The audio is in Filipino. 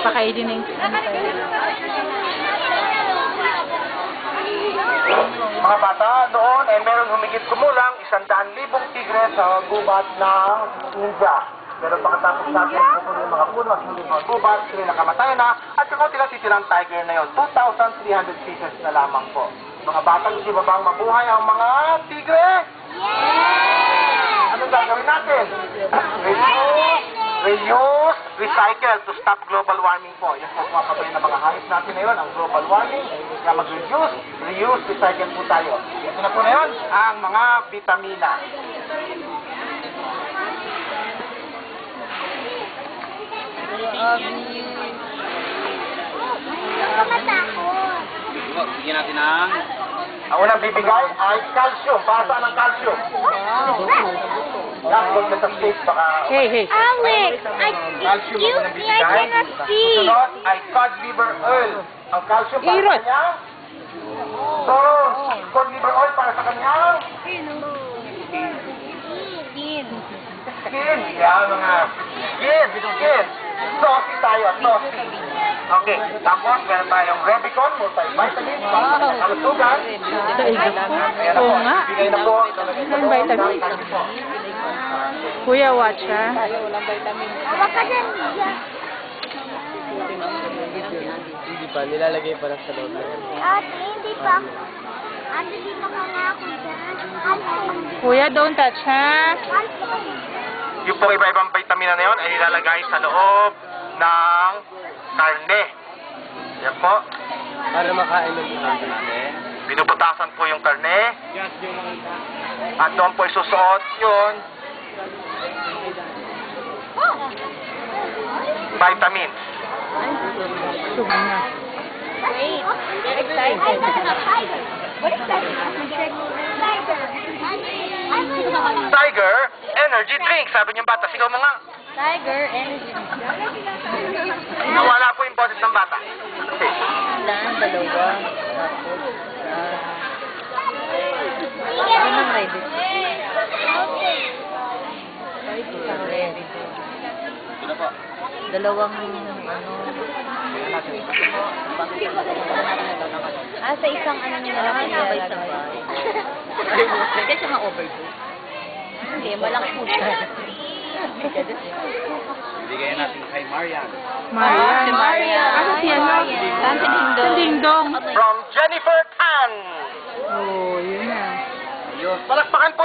Pakainin na yung... Mga bata, noon ay meron humigit kumulang 100,000 tigre sa gubat ng India. Pero pagkatapos natin pupunin yung mga puno at hindi mga gubat, sila nakamatay na at kung tila titirang tiger na yon, 2,300 pieces na lamang po. Mga bata, gusto ba bang mabuhay ang mga tigre? Anong gagawin natin? Reuse, recycle to stop global warming po. Yan po pumapatay na mga hayop natin na yun, ang global warming. Kaya mag-reduce, reuse, recycle po tayo. Ito na po na yun, ang mga vitamina. Bigyan natin ng... Ang unang bibigay ay calcium. Para saan ang calcium? Yan, huwag na sa space, baka... Hey. Alex, Calcium ang unang excuse me, I bibigay. cannot see. Sunod ay cod liver oil. Ang calcium para Irot. sa kanya? So, cod liver oil para sa kanya? Skin. Yan, mga skin. Saucy tayo, saucy. Okay, tapos meron tayong Rebicon, multivitamin, para sa kalusugan. Ayan na po, Oo nga. bigay na po. Ang vitamin. Kuya, watch ha. Hawak ka dyan. Hindi pa, nilalagay pa lang sa loob na yan. Ate, hindi pa ako. Ate, dito ka na ako dyan. Kuya, don't touch ha. Yung pong iba-ibang vitamina na yun ay nilalagay sa loob ng karne. Yan po. Para makain ng butante natin. Binubutasan po yung karne. At doon po isusuot yun. Vitamins. Subo na. Wait, get excited. What is that? Tiger Energy Drink. Sabi niyo bata, sigaw mo nga. Tiger energy. Nawala po yung boses ng bata. Okay. Ilan, dalawa. Ano may Ito na po. Dalawang sa isang ano nila lang sabay-sabay. Hindi siya ma-overdose. Hindi, malaki po siya. Bigyan natin kay Marian. Maria. Ano siya, no? Ding-dong. From Jennifer Tan. Oh, yun na. Ayun. Palakpakan po